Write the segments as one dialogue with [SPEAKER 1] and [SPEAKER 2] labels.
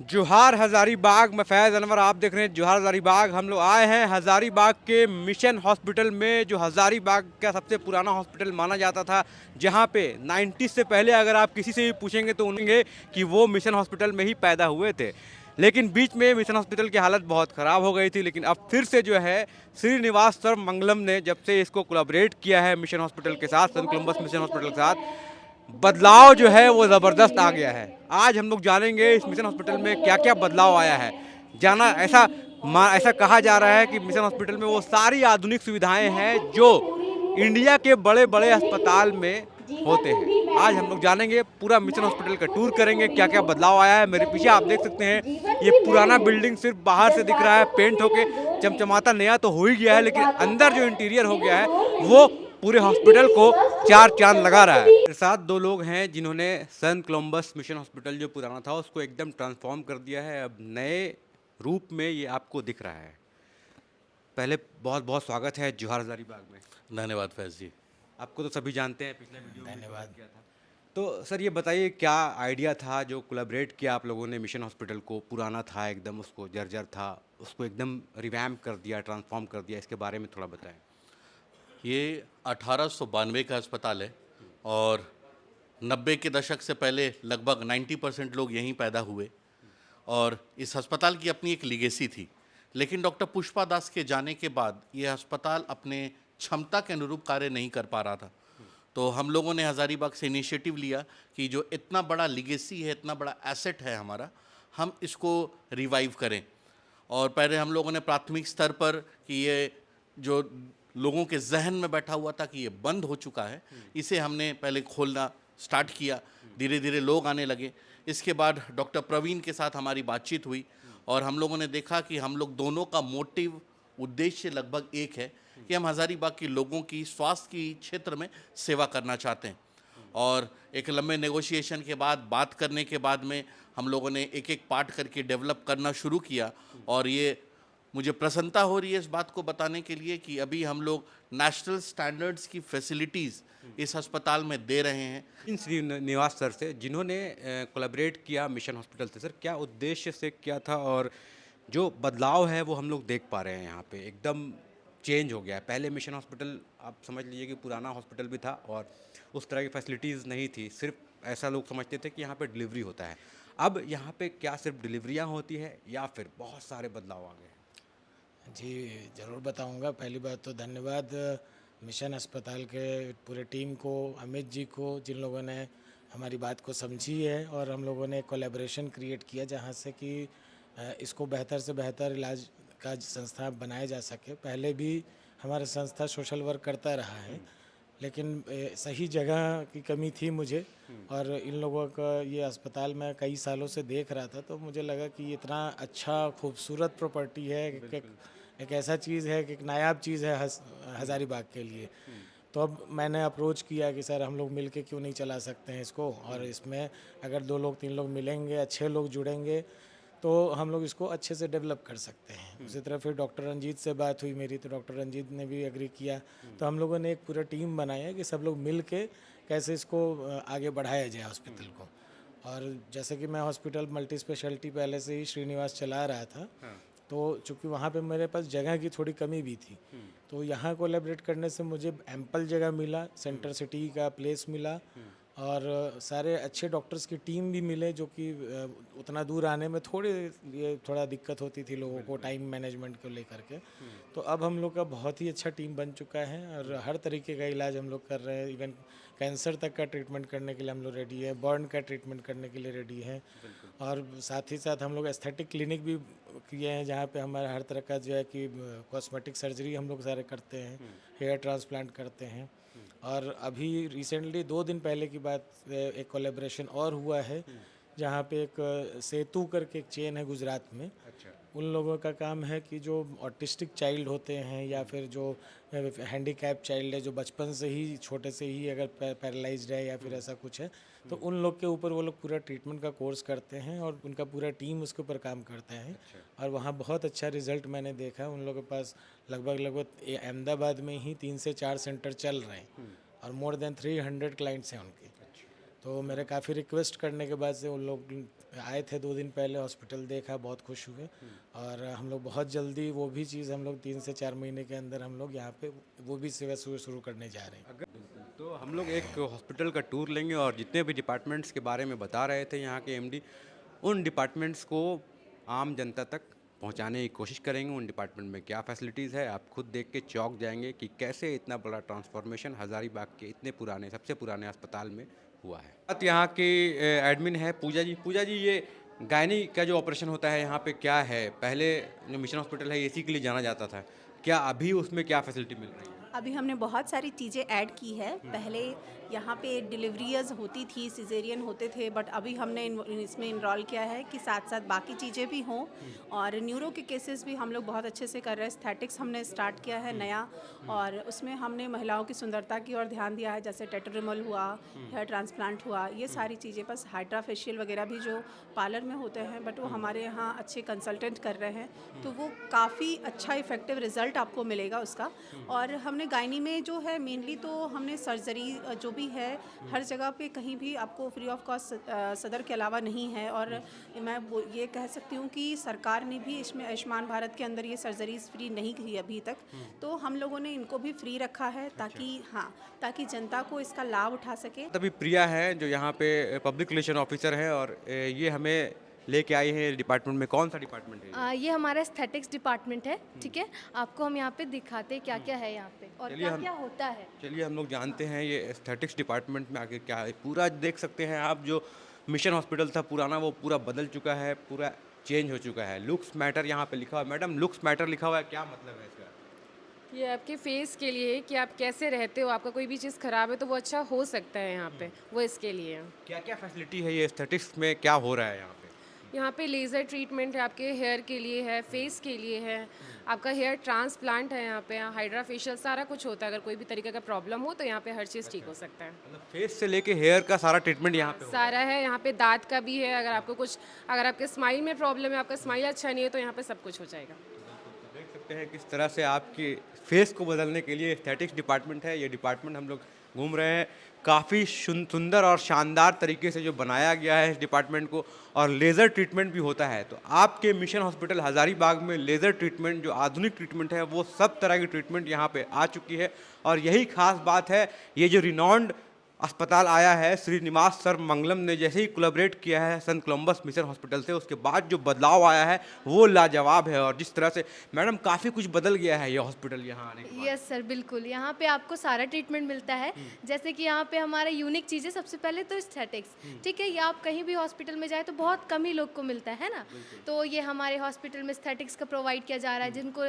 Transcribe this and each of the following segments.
[SPEAKER 1] जोहार हज़ारीबाग में फैज़ अनवर आप देख रहे हैं जोहार हज़ारीबाग। हम लोग आए हैं हज़ारीबाग के मिशन हॉस्पिटल में, जो हज़ारीबाग का सबसे पुराना हॉस्पिटल माना जाता था, जहां पे 90 से पहले अगर आप किसी से भी पूछेंगे तो उन्हेंगे कि वो मिशन हॉस्पिटल में ही पैदा हुए थे। लेकिन बीच में मिशन हॉस्पिटल की हालत बहुत ख़राब हो गई थी, लेकिन अब फिर से जो है श्रीनिवास मंगलम ने जब से इसको कोलैबोरेट किया है मिशन हॉस्पिटल के साथ, सन कोलम्बस मिशन हॉस्पिटल के साथ, बदलाव जो है वो ज़बरदस्त आ गया है। आज हम लोग जानेंगे इस मिशन हॉस्पिटल में क्या क्या बदलाव आया है। जाना ऐसा ऐसा कहा जा रहा है कि मिशन हॉस्पिटल में वो सारी आधुनिक सुविधाएं हैं जो इंडिया के बड़े बड़े अस्पताल में होते हैं। आज हम लोग जानेंगे, पूरा मिशन हॉस्पिटल का टूर करेंगे, क्या क्या बदलाव आया है। मेरे पीछे आप देख सकते हैं ये पुराना बिल्डिंग सिर्फ बाहर से दिख रहा है, पेंट होके चमचमाता नया तो हो ही गया है, लेकिन अंदर जो इंटीरियर हो गया है वो पूरे हॉस्पिटल को चार चांद लगा रहा है। मेरे साथ दो लोग हैं जिन्होंने सन कोलंबस मिशन हॉस्पिटल जो पुराना था उसको एकदम ट्रांसफॉर्म कर दिया है, अब नए रूप में ये आपको दिख रहा है। पहले बहुत बहुत स्वागत है जोहार हज़ारीबाग में।
[SPEAKER 2] धन्यवाद फैज़ जी।
[SPEAKER 1] आपको तो सभी जानते हैं, पिछले वीडियो में भी कवर
[SPEAKER 3] धन्यवाद।
[SPEAKER 1] किया था। तो सर ये बताइए, क्या आइडिया था जो कोलैबोरेट किया आप लोगों ने मिशन हॉस्पिटल को? पुराना था एकदम, उसको जर्जर था, उसको एकदम रिवैम्प कर दिया, ट्रांसफॉर्म कर दिया, इसके बारे में थोड़ा बताएं।
[SPEAKER 2] ये 1892 का अस्पताल है और 90 के दशक से पहले लगभग 90% लोग यहीं पैदा हुए और इस अस्पताल की अपनी एक लीगेसी थी। लेकिन डॉक्टर पुष्पा दास के जाने के बाद ये अस्पताल अपने क्षमता के अनुरूप कार्य नहीं कर पा रहा था। तो हम लोगों ने हज़ारीबाग से इनिशिएटिव लिया कि जो इतना बड़ा लीगेसी है, इतना बड़ा एसेट है हमारा, हम इसको रिवाइव करें। और पहले हम लोगों ने प्राथमिक स्तर पर कि ये जो लोगों के जहन में बैठा हुआ था कि ये बंद हो चुका है, इसे हमने पहले खोलना स्टार्ट किया। धीरे धीरे लोग आने लगे। इसके बाद डॉक्टर प्रवीण के साथ हमारी बातचीत हुई और हम लोगों ने देखा कि हम लोग दोनों का मोटिव, उद्देश्य लगभग एक है कि हम हज़ारीबाग के लोगों की स्वास्थ्य की क्षेत्र में सेवा करना चाहते हैं। और एक लंबे नेगोशिएशन के बाद, बात करने के बाद में हम लोगों ने एक एक पार्ट करके डेवलप करना शुरू किया। और ये मुझे प्रसन्नता हो रही है इस बात को बताने के लिए कि अभी हम लोग नेशनल स्टैंडर्ड्स की फैसिलिटीज़ इस अस्पताल में दे रहे हैं।
[SPEAKER 1] इन श्रीनिवास सर से जिन्होंने कोलैबोरेट किया मिशन हॉस्पिटल से, सर क्या उद्देश्य से किया था, और जो बदलाव है वो हम लोग देख पा रहे हैं यहाँ पे एकदम चेंज हो गया है। पहले मिशन हॉस्पिटल आप समझ लीजिए कि पुराना हॉस्पिटल भी था और उस तरह की फैसिलिटीज़ नहीं थी, सिर्फ ऐसा लोग समझते थे कि यहाँ पे डिलीवरी होता है। अब यहाँ पे क्या सिर्फ डिलीवरियाँ होती है या फिर बहुत सारे बदलाव आ गए हैं?
[SPEAKER 3] जी, ज़रूर बताऊंगा। पहली बात तो धन्यवाद मिशन अस्पताल के पूरे टीम को, अमित जी को, जिन लोगों ने हमारी बात को समझी है और हम लोगों ने कोलैबोरेशन क्रिएट किया जहां से कि इसको बेहतर से बेहतर इलाज का संस्था बनाया जा सके। पहले भी हमारा संस्था सोशल वर्क करता रहा है, लेकिन सही जगह की कमी थी मुझे। और इन लोगों का ये अस्पताल मैं कई सालों से देख रहा था, तो मुझे लगा कि इतना अच्छा खूबसूरत प्रॉपर्टी है, एक ऐसा चीज़ है कि एक नायाब चीज़ है हज़ारीबाग के लिए। तो अब मैंने अप्रोच किया कि सर हम लोग मिल के क्यों नहीं चला सकते हैं इसको, और इसमें अगर 2 लोग 3 लोग मिलेंगे, अच्छे लोग जुड़ेंगे, तो हम लोग इसको अच्छे से डेवलप कर सकते हैं। उसी तरह फिर डॉक्टर रंजीत से बात हुई मेरी, तो डॉक्टर रंजीत ने भी एग्री किया। तो हम लोगों ने एक पूरा टीम बनाया कि सब लोग मिल के कैसे इसको आगे बढ़ाया जाए हॉस्पिटल को। और जैसे कि मैं हॉस्पिटल मल्टी स्पेशलिटी पहले से ही श्रीनिवास चला रहा था, तो चूँकि वहाँ पे मेरे पास जगह की थोड़ी कमी भी थी, तो यहाँ कोलैबोरेट करने से मुझे एम्पल जगह मिला, सेंटर सिटी का प्लेस मिला, और सारे अच्छे डॉक्टर्स की टीम भी मिले, जो कि उतना दूर आने में थोड़ा दिक्कत होती थी लोगों को टाइम मैनेजमेंट को लेकर के। तो अब हम लोग का बहुत ही अच्छा टीम बन चुका है और हर तरीके का इलाज हम लोग कर रहे हैं। इवन कैंसर तक का ट्रीटमेंट करने के लिए हम लोग रेडी है, बर्न का ट्रीटमेंट करने के लिए रेडी है। और साथ ही साथ हम लोग एस्थेटिक क्लिनिक भी किए हैं, जहाँ पे हमारा हर तरह का जो है कि कॉस्मेटिक सर्जरी हम लोग सारे करते हैं, हेयर ट्रांसप्लांट करते हैं। और अभी रिसेंटली 2 दिन पहले की बात, एक कोलैबोरेशन और हुआ है, जहाँ पे एक सेतु करके एक चेन है गुजरात में।
[SPEAKER 1] अच्छा।
[SPEAKER 3] उन लोगों का काम है कि जो ऑटिस्टिक चाइल्ड होते हैं या फिर जो हैंडीकैप चाइल्ड है, जो बचपन से ही, छोटे से ही अगर पैरालाइज्ड है या फिर ऐसा कुछ है, तो उन लोग के ऊपर वो लोग पूरा ट्रीटमेंट का कोर्स करते हैं और उनका पूरा टीम उसके ऊपर काम करते हैं। और वहाँ बहुत अच्छा रिजल्ट मैंने देखा। उन लोगों के पास लगभग अहमदाबाद में ही 3 से 4 सेंटर चल रहे हैं और मोर देन 300 क्लाइंट्स हैं उनके। तो मेरे काफ़ी रिक्वेस्ट करने के बाद से उन लोग आए थे 2 दिन पहले, हॉस्पिटल देखा, बहुत खुश हुए। और हम लोग बहुत जल्दी वो भी चीज़ हम लोग 3 से 4 महीने के अंदर हम लोग यहाँ पे वो भी सेवा शुरू करने जा रहे हैं।
[SPEAKER 1] तो हम लोग एक हॉस्पिटल का टूर लेंगे और जितने भी डिपार्टमेंट्स के बारे में बता रहे थे यहाँ के एमडी, उन डिपार्टमेंट्स को आम जनता तक पहुँचाने की कोशिश करेंगे। उन डिपार्टमेंट में क्या फैसिलिटीज़ है, आप खुद देख के चौंक जाएंगे कि कैसे इतना बड़ा ट्रांसफॉर्मेशन हज़ारीबाग के इतने पुराने, सबसे पुराने अस्पताल में हुआ है। अब यहाँ की एडमिन है पूजा जी। पूजा जी, ये गायनी का जो ऑपरेशन होता है यहाँ पे क्या है? पहले जो मिशन हॉस्पिटल है इसी के लिए जाना जाता था, क्या अभी उसमें क्या फैसिलिटी मिल रही है?
[SPEAKER 4] अभी हमने बहुत सारी चीज़ें ऐड की है। पहले यहाँ पे डिलीवरीज होती थी, सिजेरियन होते थे, बट अभी हमने इसमें इनरोल किया है कि साथ साथ बाकी चीज़ें भी हों। और न्यूरो के केसेस भी हम लोग बहुत अच्छे से कर रहे हैं। एस्थेटिक्स हमने स्टार्ट किया है नया, और उसमें हमने महिलाओं की सुंदरता की ओर ध्यान दिया है, जैसे टेटू रिमूवल हुआ, हेयर ट्रांसप्लांट हुआ, ये सारी चीज़ें। बस हाइड्रा फेशियल वगैरह भी जो पार्लर में होते हैं, बट वो हमारे यहाँ अच्छे कंसल्टेंट कर रहे हैं, तो वो काफ़ी अच्छा इफेक्टिव रिजल्ट आपको मिलेगा उसका। और हमने गायनी में जो है मेनली तो हमने सर्जरी जो भी है हर जगह पे कहीं भी आपको फ्री ऑफ कॉस्ट सदर के अलावा नहीं है। और मैं ये कह सकती हूँ कि सरकार ने भी इसमें आयुष्मान भारत के अंदर ये सर्जरीज फ्री नहीं की अभी तक, तो हम लोगों ने इनको भी फ्री रखा है ताकि ताकि जनता को इसका लाभ उठा सके।
[SPEAKER 1] तभी प्रिया है जो यहाँ पे पब्लिक रिलेशन ऑफिसर है, और ये हमें लेके आई है डिपार्टमेंट में। कौन सा डिपार्टमेंट है ये?
[SPEAKER 5] ये हमारा एस्थेटिक्स डिपार्टमेंट है, ठीक है। आपको हम यहाँ पे दिखाते हैं क्या क्या है यहाँ पे और
[SPEAKER 1] चलिए
[SPEAKER 5] क्या
[SPEAKER 1] हम-
[SPEAKER 5] क्या होता है।
[SPEAKER 1] चलिए हम लोग जानते हैं ये एस्थेटिक्स डिपार्टमेंट में आगे क्या है। पूरा देख सकते हैं आप, जो मिशन हॉस्पिटल था पुराना वो पूरा बदल चुका है, पूरा चेंज हो चुका है। लुक्स मैटर यहाँ पे लिखा हुआ है। मैडम, लुक्स मैटर लिखा हुआ है, क्या मतलब है इसका?
[SPEAKER 6] ये आपके फेस के लिए है कि आप कैसे रहते हो, आपका कोई भी चीज़ खराब है तो वो अच्छा हो सकता है यहाँ पे, वो इसके लिए है।
[SPEAKER 1] क्या क्या फैसिलिटी है ये एस्थेटिक्स में, क्या हो रहा है यहाँ पे?
[SPEAKER 6] यहाँ पे लेज़र ट्रीटमेंट है, आपके हेयर के लिए है, फेस के लिए है, आपका हेयर ट्रांसप्लांट है, यहाँ पे हाइड्रा फेशियल सारा कुछ होता है। अगर कोई भी तरीके का प्रॉब्लम हो तो यहाँ पे हर चीज़ ठीक हो सकता है।
[SPEAKER 1] मतलब फेस से लेके हेयर का सारा ट्रीटमेंट यहाँ पे हो।
[SPEAKER 6] सारा है यहाँ पे, दांत का भी है। अगर आपको कुछ, अगर आपके स्माइल में प्रॉब्लम है, आपका स्माइल अच्छा नहीं है, तो यहाँ पे सब कुछ हो जाएगा।
[SPEAKER 1] देख सकते हैं किस तरह से आपकी फेस को बदलने के लिए एस्थेटिक्स डिपार्टमेंट है। ये डिपार्टमेंट हम लोग घूम रहे हैं। काफ़ी सुंदर और शानदार तरीके से जो बनाया गया है इस डिपार्टमेंट को, और लेज़र ट्रीटमेंट भी होता है। तो आपके मिशन हॉस्पिटल हज़ारीबाग में लेज़र ट्रीटमेंट, जो आधुनिक ट्रीटमेंट है, वो सब तरह की ट्रीटमेंट यहाँ पे आ चुकी है। और यही खास बात है, ये जो रिनॉन्ड अस्पताल आया है, श्रीनिवास सर मंगलम ने जैसे ही कोलैबोरेट किया है सेंट कोलंबस मिशन हॉस्पिटल से, उसके बाद जो बदलाव आया है वो लाजवाब है। और जिस तरह से मैडम काफ़ी कुछ बदल गया है ये हॉस्पिटल यहाँ आने के बाद।
[SPEAKER 5] यस सर, बिल्कुल। यहाँ पे आपको सारा ट्रीटमेंट मिलता है। जैसे कि यहाँ पे हमारा यूनिक चीज़ है, सबसे पहले तो एस्थेटिक्स, ठीक है। ये आप कहीं भी हॉस्पिटल में जाए तो बहुत कम ही लोग को मिलता है ना, तो ये हमारे हॉस्पिटल में एस्थेटिक्स का प्रोवाइड किया जा रहा है। जिनको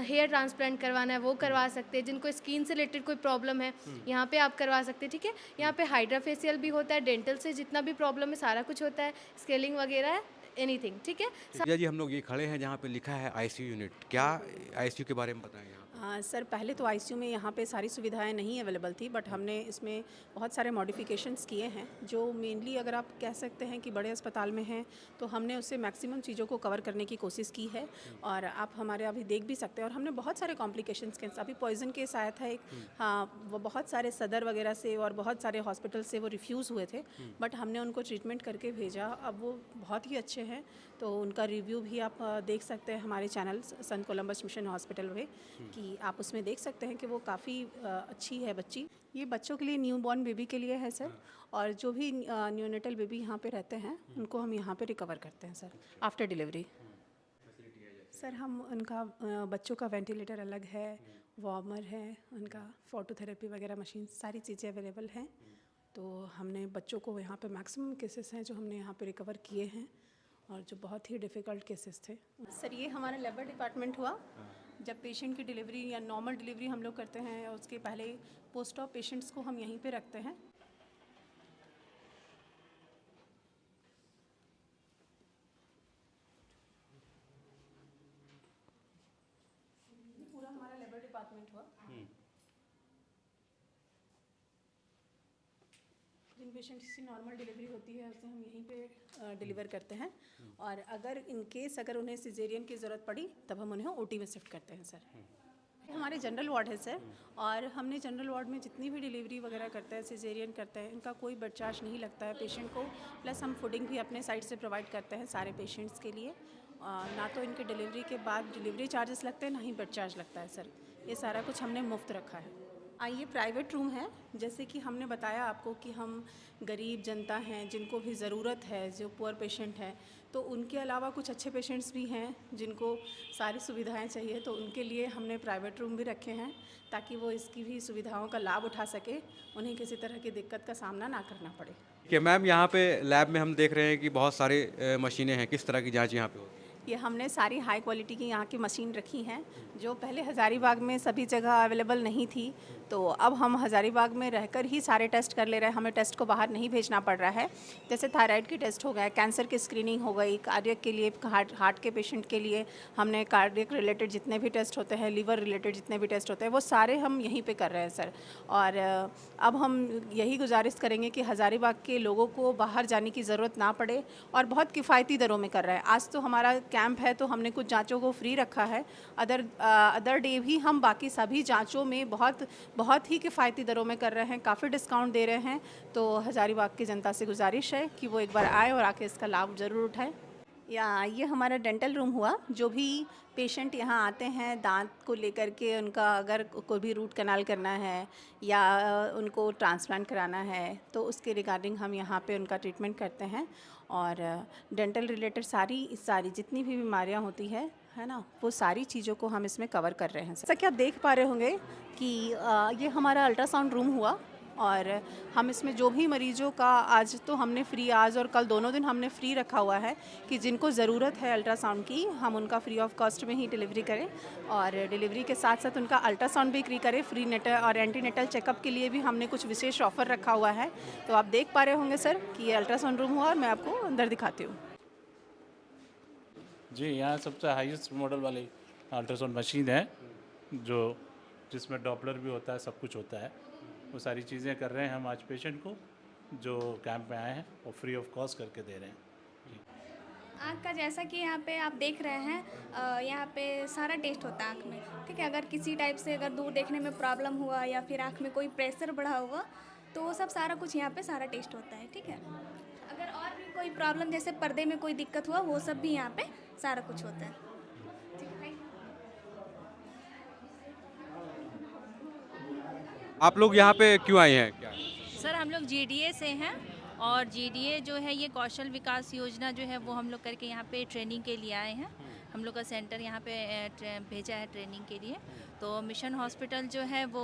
[SPEAKER 5] हेयर ट्रांसप्लांट करवाना है वो करवा सकते हैं, जिनको स्किन से रिलेटेड कोई प्रॉब्लम है यहाँ पे आप करवा सकते हैं, ठीक है। यहाँ पे हाइड्रा फेशियल भी होता है, डेंटल से जितना भी प्रॉब्लम है सारा कुछ होता है, स्केलिंग वगैरह है, एनीथिंग, ठीक है।
[SPEAKER 1] भैया जी, हम लोग ये खड़े हैं जहाँ पे लिखा है आईसीयू यूनिट। क्या आईसीयू के बारे में बताएं यहाँ?
[SPEAKER 4] सर, पहले तो आईसीयू में यहाँ पे सारी सुविधाएं नहीं अवेलेबल थी, बट हमने इसमें बहुत सारे मॉडिफिकेशंस किए हैं, जो मेनली अगर आप कह सकते हैं कि बड़े अस्पताल में हैं तो हमने उससे मैक्सिमम चीज़ों को कवर करने की कोशिश की है। और आप हमारे अभी देख भी सकते हैं, और हमने बहुत सारे कॉम्प्लिकेशंस के, अभी पॉइजन केस आया था एक, हाँ, वो बहुत सारे सदर वगैरह से और बहुत सारे हॉस्पिटल से वो रिफ्यूज़ हुए थे, बट हमने उनको ट्रीटमेंट करके भेजा। अब वो बहुत ही अच्छे हैं, तो उनका रिव्यू भी आप देख सकते हैं हमारे channel Saint Columbus mission hospital में, कि आप उसमें देख सकते हैं कि वो काफ़ी अच्छी है बच्ची। ये बच्चों के लिए, न्यू बॉर्न बेबी के लिए है सर। और जो भी न्यूनेटल बेबी यहाँ पे रहते हैं उनको हम यहाँ पे रिकवर करते हैं सर आफ्टर डिलीवरी। सर, हम उनका बच्चों का वेंटिलेटर अलग है, वार्मर है, उनका फोटोथेरेपी वगैरह मशीन, सारी चीज़ें अवेलेबल हैं। तो हमने बच्चों को यहाँ पे मैक्सिमम केसेस हैं जो हमने यहाँ पे रिकवर किए हैं, और जो बहुत ही डिफ़िकल्ट केसेस थे। सर, ये हमारा लेबर डिपार्टमेंट हुआ। जब पेशेंट की डिलीवरी या नॉर्मल डिलीवरी हम लोग करते हैं, उसके पहले पोस्ट ऑफ पेशेंट्स को हम यहीं पे रखते हैं। ये पूरा हमारा लेबर डिपार्टमेंट हुआ। जिन पेशेंट्स की नॉर्मल डिलीवरी होती है उसे हम यहीं पे डिलीवर करते हैं, और अगर इन केस अगर उन्हें सिजेरियन की ज़रूरत पड़ी तब हम उन्हें ओटी में शिफ्ट करते हैं सर। हमारे जनरल वार्ड है सर, और हमने जनरल वार्ड में जितनी भी डिलीवरी वगैरह करते हैं, सिजेरियन करते हैं, इनका कोई बेड चार्ज नहीं लगता है पेशेंट को। प्लस हम फूडिंग भी अपने साइड से प्रोवाइड करते हैं सारे पेशेंट्स के लिए। ना तो इनके डिलीवरी के बाद डिलीवरी चार्जेस लगते हैं, ना ही बेड चार्ज लगता है सर। ये सारा कुछ हमने मुफ्त रखा है। ये प्राइवेट रूम है, जैसे कि हमने बताया आपको कि हम गरीब जनता हैं जिनको भी ज़रूरत है, जो पुअर पेशेंट हैं, तो उनके अलावा कुछ अच्छे पेशेंट्स भी हैं जिनको सारी सुविधाएं चाहिए, तो उनके लिए हमने प्राइवेट रूम भी रखे हैं ताकि वो इसकी भी सुविधाओं का लाभ उठा सके, उन्हें किसी तरह की दिक्कत का सामना ना करना पड़े।
[SPEAKER 1] कि मैम यहाँ पे लैब में हम देख रहे हैं कि बहुत सारे मशीनें हैं, किस तरह की जांच यहाँ पे होती है?
[SPEAKER 4] ये हमने सारी हाई क्वालिटी की यहाँ की मशीन रखी हैं जो पहले हज़ारीबाग में सभी जगह अवेलेबल नहीं थी, तो अब हम हज़ारीबाग में रहकर ही सारे टेस्ट कर ले रहे हैं, हमें टेस्ट को बाहर नहीं भेजना पड़ रहा है। जैसे थायराइड की टेस्ट हो गया, कैंसर की स्क्रीनिंग हो गई, कार्डियक के लिए हार्ट के पेशेंट के लिए हमने कार्डियक रिलेटेड जितने भी टेस्ट होते हैं, लीवर रिलेटेड जितने भी टेस्ट होते हैं, वो सारे हम यहीं पे कर रहे हैं सर। और अब हम यही गुजारिश करेंगे कि हज़ारीबाग के लोगों को बाहर जाने की ज़रूरत ना पड़े, और बहुत किफ़ायती दरों में कर रहे हैं। आज तो हमारा कैंप है तो हमने कुछ जांचों को फ्री रखा है, अदर डे भी हम बाकी सभी जांचों में बहुत ही किफ़ायती दरों में कर रहे हैं, काफ़ी डिस्काउंट दे रहे हैं। तो हज़ारीबाग की जनता से गुजारिश है कि वो एक बार आए और आके इसका लाभ ज़रूर उठाएं। ये हमारा डेंटल रूम हुआ। जो भी पेशेंट यहाँ आते हैं दांत को लेकर के, उनका अगर कोई भी रूट कनाल करना है या उनको ट्रांसप्लांट कराना है, तो उसके रिगार्डिंग हम यहाँ पे उनका ट्रीटमेंट करते हैं। और डेंटल रिलेटेड सारी जितनी भी बीमारियाँ होती है ना, वो सारी चीज़ों को हम इसमें कवर कर रहे हैं। जैसा कि आप देख पा रहे होंगे कि ये हमारा अल्ट्रासाउंड रूम हुआ, और हम इसमें जो भी मरीजों का आज तो हमने फ्री, आज और कल दोनों दिन हमने फ्री रखा हुआ है कि जिनको ज़रूरत है अल्ट्रासाउंड की, हम उनका फ्री ऑफ कॉस्ट में ही डिलीवरी करें, और डिलीवरी के साथ साथ उनका अल्ट्रासाउंड भी फ्री करें। फ्री नेटल और एंटीनेटल चेकअप के लिए भी हमने कुछ विशेष ऑफ़र रखा हुआ है। तो आप देख पा रहे होंगे सर कि ये अल्ट्रासाउंड रूम हुआ, और मैं आपको अंदर दिखाती हूँ।
[SPEAKER 7] जी, यहाँ सबसे हाईएस्ट मॉडल वाली अल्ट्रासाउंड मशीन है जो जिसमें डॉपलर भी होता है, सब कुछ होता है। वो सारी चीज़ें कर रहे हैं हम आज पेशेंट को जो कैंप में आए हैं, और फ्री ऑफ कॉस्ट करके दे रहे हैं।
[SPEAKER 8] आँख का जैसा कि यहाँ पे आप देख रहे हैं, यहाँ पे सारा टेस्ट होता है आँख में, ठीक है। अगर किसी टाइप से अगर दूर देखने में प्रॉब्लम हुआ या फिर आँख में कोई प्रेशर बढ़ा हुआ, तो वो सब सारा कुछ यहाँ पे सारा टेस्ट होता है, ठीक है। अगर और भी कोई प्रॉब्लम जैसे पर्दे में कोई दिक्कत हुआ, वो सब भी यहाँ पे सारा कुछ होता है, ठीक है।
[SPEAKER 1] आप लोग यहाँ पे क्यों आए हैं? क्या
[SPEAKER 9] सर हम लोग जीडीए से हैं, और जीडीए जो है ये कौशल विकास योजना जो है वो हम लोग करके यहाँ पे ट्रेनिंग के लिए आए हैं। हम लोग का सेंटर यहाँ पे भेजा है ट्रेनिंग के लिए। तो मिशन हॉस्पिटल जो है वो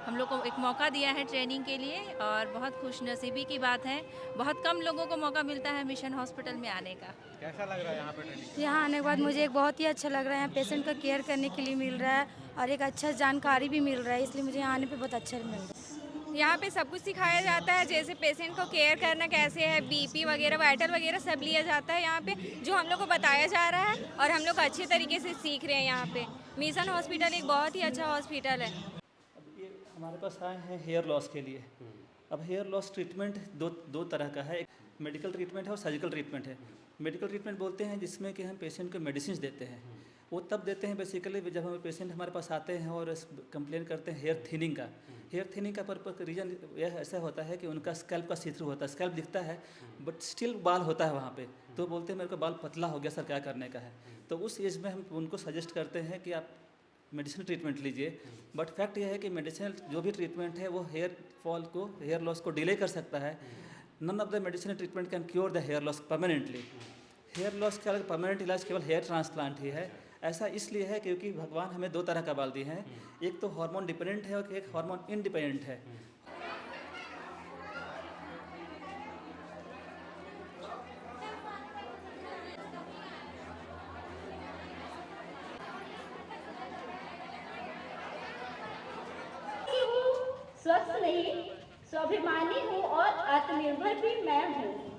[SPEAKER 9] हम लोग को एक मौका दिया है ट्रेनिंग के लिए, और बहुत खुशनसीबी की बात है, बहुत कम लोगों को मौका मिलता है मिशन हॉस्पिटल में आने का।
[SPEAKER 1] कैसा लग रहा है यहाँ पे ट्रेनिंग?
[SPEAKER 10] यहाँ आने के बाद मुझे एक बहुत ही अच्छा लग रहा है। यहाँ पेशेंट का केयर करने के लिए मिल रहा है, और एक अच्छा जानकारी भी मिल रहा है, इसलिए मुझे यहाँ आने पे बहुत अच्छा मिल रहा है।
[SPEAKER 6] यहाँ पे सब कुछ सिखाया जाता है, जैसे पेशेंट को केयर करना कैसे है, बीपी वगैरह, वाइटल वगैरह सब लिया जाता है यहाँ पे, जो हम लोग को बताया जा रहा है, और हम लोग अच्छे तरीके से सीख रहे हैं यहाँ पे। मिशन हॉस्पिटल एक बहुत ही अच्छा हॉस्पिटल है।
[SPEAKER 11] अब ये हमारे पास आए हैं हेयर लॉस के लिए। अब हेयर लॉस ट्रीटमेंट दो तरह का है, एक मेडिकल ट्रीटमेंट है और सर्जिकल ट्रीटमेंट है। मेडिकल ट्रीटमेंट बोलते हैं जिसमें कि हम पेशेंट को मेडिसिन देते हैं। वो तब देते हैं बेसिकली जब हमें पेशेंट हमारे पास आते हैं और कंप्लेन करते हैं हेयर थिनिंग का। हेयर थिनिंग का पर्पज रीज़न यह ऐसा होता है कि उनका स्कैल्प का सी थ्रू होता है, स्कैल्प दिखता है बट स्टिल बाल होता है वहाँ पे, तो बोलते हैं मेरे को बाल पतला हो गया सर, क्या करने का है। तो उस एज में हम उनको सजेस्ट करते हैं कि आप मेडिसिन ट्रीटमेंट लीजिए। बट फैक्ट यह है कि मेडिसिन जो भी ट्रीटमेंट है वो हेयर फॉल को, हेयर लॉस को डिले कर सकता है। None of the medicine treatment can cure the hair loss permanently. Hair loss का परमानेंट इलाज केवल हेयर ट्रांसप्लांट ही है। ऐसा इसलिए है क्योंकि भगवान हमें दो तरह का बाल दिए हैं, एक तो हार्मोन डिपेंडेंट है और एक हार्मोन इंडिपेंडेंट है।
[SPEAKER 12] स्वस्थ नहीं, स्वाभिमानी हूँ और आत्मनिर्भर भी मैं हूँ।